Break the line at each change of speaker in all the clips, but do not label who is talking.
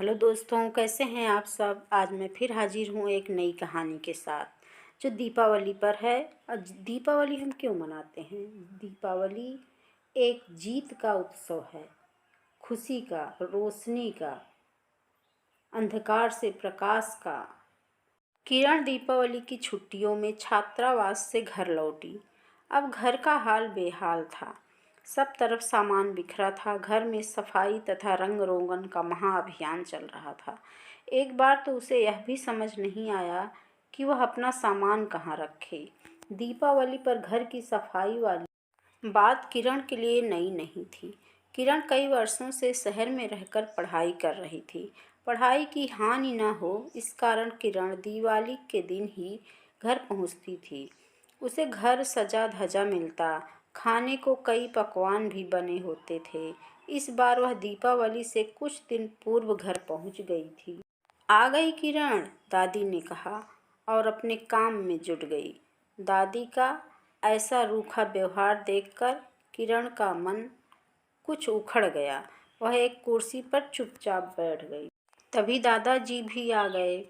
Hello दोस्तों, कैसे हैं आप सब। आज मैं फिर हाजिर हूँ एक नई कहानी के साथ जो दीपावली पर है। और दीपावली हम क्यों मनाते हैं? दीपावली एक जीत का उत्सव है, खुशी का, रोशनी का, अंधकार से प्रकाश का। किरण दीपावली की छुट्टियों में छात्रावास से घर लौटी। अब घर का हाल बेहाल था। सब तरफ सामान बिखरा था। घर में सफाई तथा रंग रोगन का महाअभियान चल रहा था। एक बार तो उसे यह भी समझ नहीं आया कि वह अपना सामान कहाँ रखे। दीपावली पर घर की सफाई वाली बात किरण के लिए नई नहीं थी। किरण कई वर्षों से शहर में रहकर पढ़ाई कर रही थी। पढ़ाई की हानि न हो इस कारण किरण दिवाली के दिन ही घर पहुंचती थी। उसे घर सजा धजा मिलता, खाने को कई पकवान भी बने होते थे। इस बार वह दीपावली से कुछ दिन पूर्व घर पहुंच गई थी। आ गई किरण, दादी ने कहा और अपने काम में जुट गई। दादी का ऐसा रूखा व्यवहार देखकर किरण का मन कुछ उखड़ गया। वह एक कुर्सी पर चुपचाप बैठ गई। तभी दादाजी भी आ गए।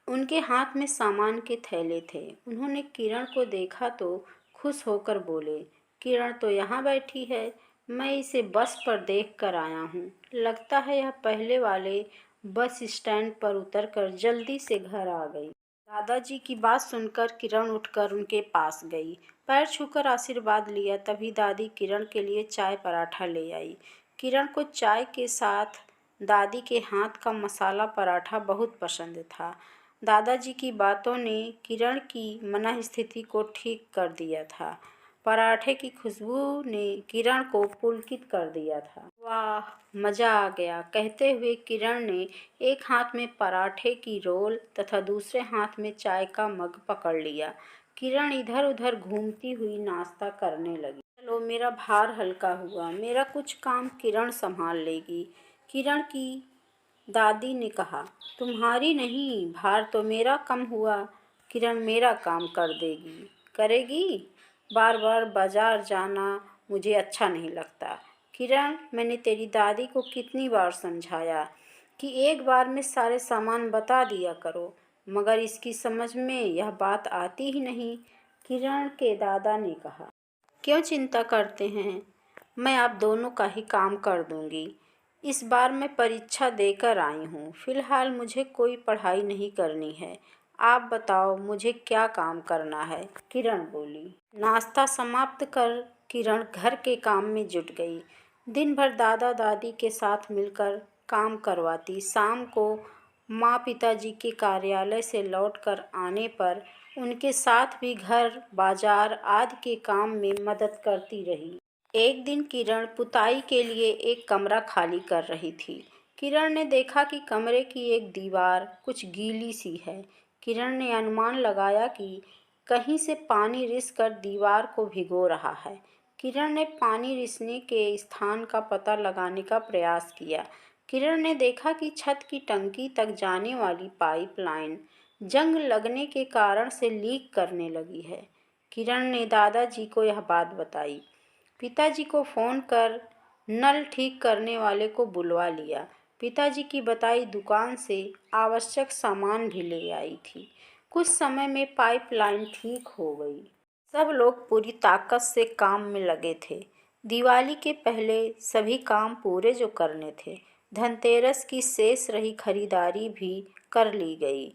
उनके हाथ में सामान के थैले थे। उन्होंने किरण को देखा तो खुश होकर बोले, किरण तो यहाँ बैठी है। मैं इसे बस पर देख कर आया हूँ। लगता है यह पहले वाले बस स्टैंड पर उतरकर जल्दी से घर आ गई। दादाजी की बात सुनकर किरण उठकर उनके पास गई, पैर छूकर आशीर्वाद लिया। तभी दादी किरण के लिए चाय पराठा ले आई। किरण को चाय के साथ दादी के हाथ का मसाला पराठा बहुत पसंद था। दादाजी की बातों ने किरण की मनःस्थिति को ठीक कर दिया था। पराठे की खुशबू ने किरण को पुलकित कर दिया था। वाह, मज़ा आ गया, कहते हुए किरण ने एक हाथ में पराठे की रोल तथा दूसरे हाथ में चाय का मग पकड़ लिया। किरण इधर उधर घूमती हुई नाश्ता करने लगी। चलो, मेरा भार हल्का हुआ, मेरा कुछ काम किरण संभाल लेगी। किरण की दादी ने कहा, तुम्हारी नहीं, भार तो मेरा कम हुआ। किरण मेरा काम कर देगी, करेगी। बार बार बाजार जाना मुझे अच्छा नहीं लगता। किरण, मैंने तेरी दादी को कितनी बार समझाया कि एक बार में सारे सामान बता दिया करो, मगर इसकी समझ में यह बात आती ही नहीं। किरण के दादा ने कहा, क्यों चिंता करते हैं, मैं आप दोनों का ही काम कर दूंगी। इस बार मैं परीक्षा देकर आई हूँ। फिलहाल मुझे कोई पढ़ाई नहीं करनी है। आप बताओ मुझे क्या काम करना है? किरण बोली। नाश्ता समाप्त कर किरण घर के काम में जुट गई। दिन भर दादा दादी के साथ मिलकर काम करवाती। शाम को माँ पिताजी के कार्यालय से लौटकर आने पर उनके साथ भी घर, बाजार आदि के काम में मदद करती रही। एक दिन किरण पुताई के लिए एक कमरा खाली कर रही थी। किरण ने देखा कि कमरे की एक दीवार कुछ गीली सी है। किरण ने अनुमान लगाया कि कहीं से पानी रिसकर दीवार को भिगो रहा है। किरण ने पानी रिसने के स्थान का पता लगाने का प्रयास किया। किरण ने देखा कि छत की टंकी तक जाने वाली पाइपलाइन जंग लगने के कारण से लीक करने लगी है। किरण ने दादाजी को यह बात बताई। पिताजी को फ़ोन कर नल ठीक करने वाले को बुलवा लिया। पिताजी की बताई दुकान से आवश्यक सामान भी ले आई थी। कुछ समय में पाइपलाइन ठीक हो गई। सब लोग पूरी ताकत से काम में लगे थे। दिवाली के पहले सभी काम पूरे जो करने थे। धनतेरस की शेष रही खरीदारी भी कर ली गई।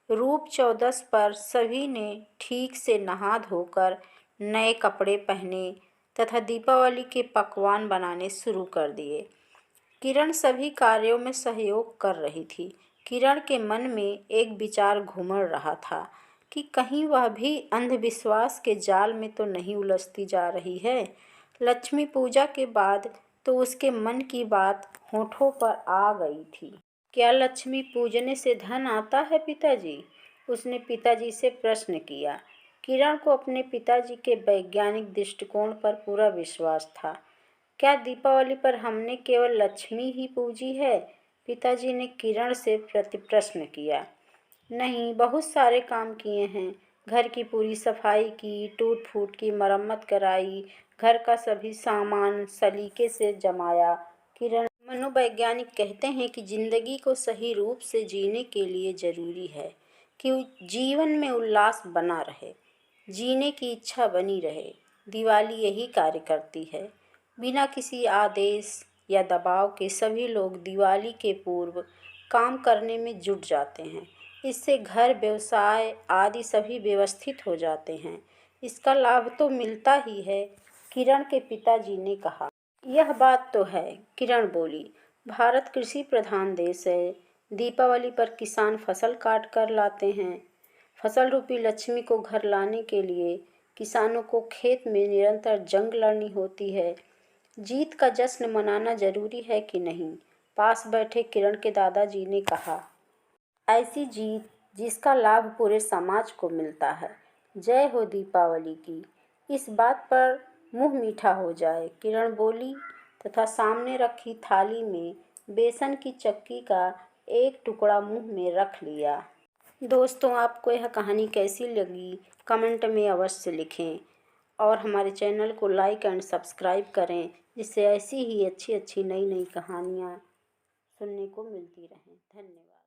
रूप चौदस पर सभी ने ठीक से नहा धोकर नए कपड़े पहने तथा दीपावली के पकवान बनाने शुरू कर दिए। किरण सभी कार्यों में सहयोग कर रही थी। किरण के मन में एक विचार घूमड़ रहा था कि कहीं वह भी अंधविश्वास के जाल में तो नहीं उलझती जा रही है। लक्ष्मी पूजा के बाद तो उसके मन की बात होठों पर आ गई थी। क्या लक्ष्मी पूजने से धन आता है पिताजी? उसने पिताजी से प्रश्न किया। किरण को अपने पिताजी के वैज्ञानिक दृष्टिकोण पर पूरा विश्वास था। क्या दीपावली पर हमने केवल लक्ष्मी ही पूजी है? पिताजी ने किरण से प्रति प्रश्न किया। नहीं, बहुत सारे काम किए हैं। घर की पूरी सफाई की, टूट फूट की मरम्मत कराई, घर का सभी सामान सलीके से जमाया। किरण, मनोवैज्ञानिक कहते हैं कि जिंदगी को सही रूप से जीने के लिए ज़रूरी है कि जीवन में उल्लास बना रहे, जीने की इच्छा बनी रहे। दिवाली यही कार्य करती है। बिना किसी आदेश या दबाव के सभी लोग दिवाली के पूर्व काम करने में जुट जाते हैं। इससे घर, व्यवसाय आदि सभी व्यवस्थित हो जाते हैं। इसका लाभ तो मिलता ही है, किरण के पिताजी ने कहा। यह बात तो है, किरण बोली। भारत कृषि प्रधान देश है। दीपावली पर किसान फसल काट कर लाते हैं। फसल रूपी लक्ष्मी को घर लाने के लिए किसानों को खेत में निरंतर जंग लड़नी होती है। जीत का जश्न मनाना जरूरी है कि नहीं? पास बैठे किरण के दादाजी ने कहा। ऐसी जीत जिसका लाभ पूरे समाज को मिलता है। जय हो दीपावली की। इस बात पर मुंह मीठा हो जाए, किरण बोली तथा सामने रखी थाली में बेसन की चक्की का एक टुकड़ा मुंह में रख लिया। दोस्तों, आपको यह कहानी कैसी लगी कमेंट में अवश्य लिखें और हमारे चैनल को लाइक एंड सब्सक्राइब करें, जिससे ऐसी ही अच्छी अच्छी नई नई कहानियाँ सुनने को मिलती रहें। धन्यवाद।